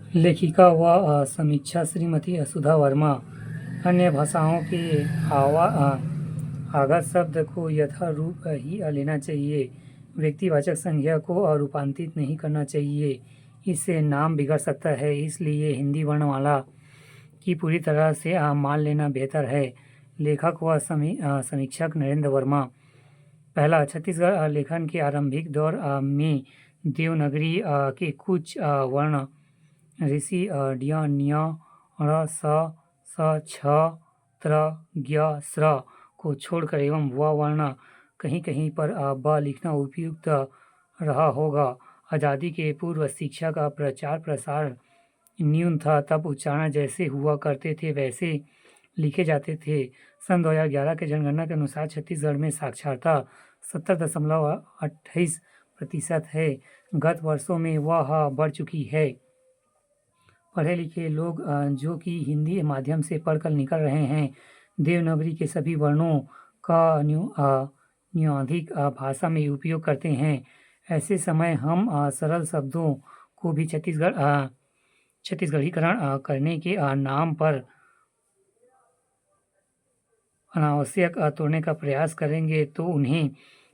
लेखिका व समीक्षा श्रीमती सुधा वर्मा। अन्य भाषाओं के आगत शब्द को यथारूप ही लेना चाहिए। व्यक्तिवाचक संज्ञा को रूपांतरित नहीं करना चाहिए, इससे नाम बिगड़ सकता है। इसलिए हिंदी वर्णमाला की पूरी तरह से मान लेना बेहतर है। लेखक व समीक्षक नरेंद्र वर्मा। पहला, छत्तीसगढ़ लेखन के आरंभिक दौर में देवनागरी के कुछ वर्ण ऋषि ड्य न्य ण स छ त्र ज्ञ स्र को छोड़कर एवं व वर्ण कहीं कहीं पर ब लिखना उपयुक्त रहा होगा। आज़ादी के पूर्व शिक्षा का प्रचार प्रसार न्यून था, तब उच्चारण जैसे हुआ करते थे वैसे लिखे जाते थे। सन 2011 के जनगणना के अनुसार छत्तीसगढ़ में साक्षरता 70.28% है। गत वर्षों में वह बढ़ चुकी है। पढ़े लिखे लोग जो कि हिंदी माध्यम से पढ़कर निकल रहे हैं, देवनागरी के सभी वर्णों का न्यूनाधिक भाषा में उपयोग करते हैं। ऐसे समय हम सरल शब्दों को भी छत्तीसगढ़ीकरण करने के नाम पर अनावश्यक तोड़ने का प्रयास करेंगे तो उन्हें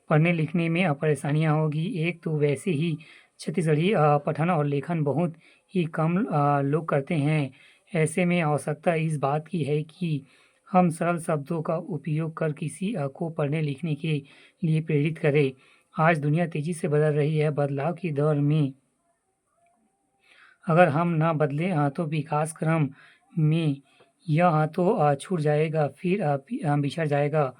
पढ़ने लिखने में परेशानियां होगी। एक तो वैसे ही छत्तीसगढ़ी पठन और लेखन बहुत ही कम लोग करते हैं। ऐसे में आवश्यकता इस बात की है कि हम सरल शब्दों का उपयोग कर किसी को पढ़ने लिखने के लिए प्रेरित करें। आज दुनिया तेजी से बदल रही है। बदलाव के दौर में अगर हम न बदले तो विकास क्रम में यह तो छूट जाएगा, फिर बिछड़ जाएगा।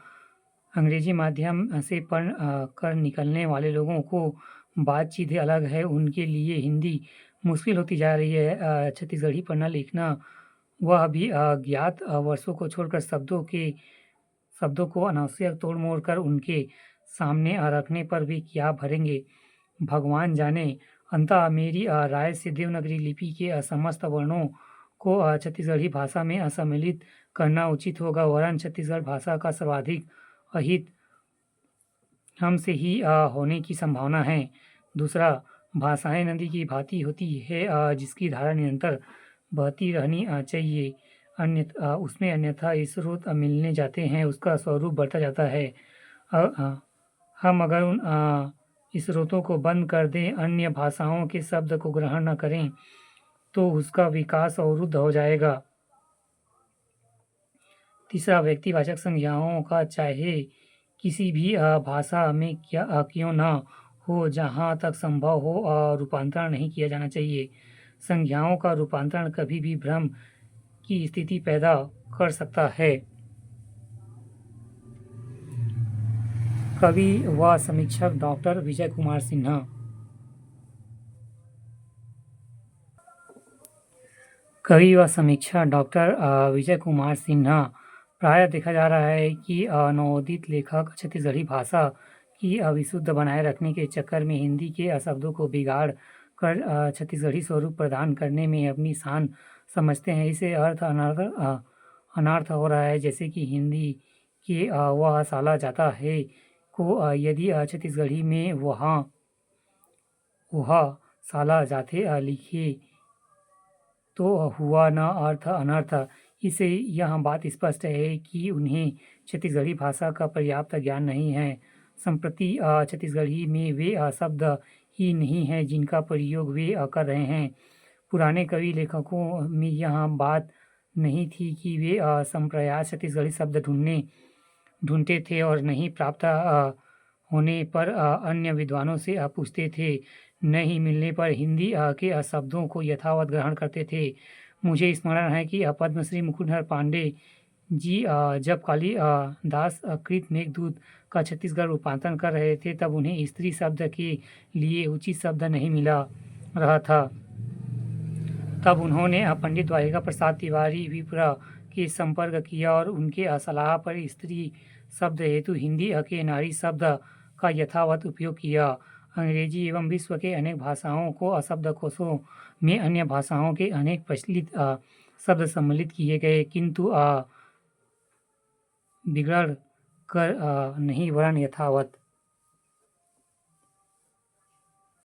अंग्रेजी माध्यम से पढ़ कर निकलने वाले लोगों को बातचीत अलग है, उनके लिए हिंदी मुश्किल होती जा रही है। छत्तीसगढ़ी पढ़ना लिखना वह भी ज्ञात वर्षों को छोड़कर शब्दों को अनावश्यक तोड़ मोड़ कर उनके सामने रखने पर भी क्या भरेंगे भगवान जाने। अंततः मेरी राय से देवनागरी लिपि के समस्त वर्णों को छत्तीसगढ़ी भाषा में सम्मिलित करना उचित होगा, वरन छत्तीसगढ़ भाषा का सर्वाधिक अहित हमसे ही होने की संभावना है। दूसरा, भाषाएं नदी की भांति होती है, जिसकी धारा निरंतर बहती रहनी चाहिए। उसमें अन्यथा स्रोत मिलने जाते हैं, उसका स्वरूप बढ़ता जाता है। हम अगर उन स्रोतों को बंद कर दें, अन्य भाषाओं के शब्द को ग्रहण न करें, तो उसका विकास अवरुद्ध हो जाएगा। तीसरा, व्यक्तिवाचक संज्ञाओं का चाहे किसी भी भाषा में क्यों न हो, जहाँ तक संभव हो रूपांतरण नहीं किया जाना चाहिए। संज्ञाओं का रूपांतरण कभी भी भ्रम की स्थिति पैदा कर सकता है। कवि व समीक्षक डॉक्टर विजय कुमार सिन्हा। कवि व समीक्षक डॉक्टर विजय कुमार सिन्हा। प्रायः देखा जा रहा है कि नवोदित लेखक छत्तीसगढ़ी भाषा की विशुद्ध बनाए रखने के चक्कर में हिंदी के शब्दों को बिगाड़ कर छत्तीसगढ़ी स्वरूप प्रदान करने में अपनी शान समझते हैं। इसे अनर्थ हो रहा है, जैसे कि हिंदी के वह साला जाता है को यदि छत्तीसगढ़ी में वह साला जाते लिखे तो हुआ न अर्थ अनर्थ। इससे यह बात स्पष्ट है कि उन्हें छत्तीसगढ़ी भाषा का पर्याप्त ज्ञान नहीं है। संप्रति छत्तीसगढ़ी में वे शब्द ही नहीं है जिनका प्रयोग वे कर रहे हैं। पुराने कवि लेखकों में यह बात नहीं थी कि वे संप्रयास छत्तीसगढ़ी शब्द ढूंढते थे और नहीं प्राप्त होने पर अन्य विद्वानों से पूछते थे। नहीं मिलने पर हिंदी के शब्दों को यथावत ग्रहण करते थे। मुझे स्मरण है कि पद्मश्री मुकुंदर पांडे जी जब कालिदास कृत मेघदूत का छत्तीसगढ़ रूपांतरण कर रहे थे, तब उन्हें स्त्री शब्द के लिए उचित शब्द नहीं मिला रहा था। तब उन्होंने पंडित द्वारिका प्रसाद तिवारी विप्र के संपर्क किया और उनके सलाह पर स्त्री शब्द हेतु हिंदी के नारी शब्द का यथावत उपयोग किया। अंग्रेजी एवं विश्व के अनेक भाषाओं को शब्दकोशों में अन्य भाषाओं के अनेक प्रचलित शब्द सम्मिलित किए गए, किंतु बिगड़ कर नहीं वरन यथावत।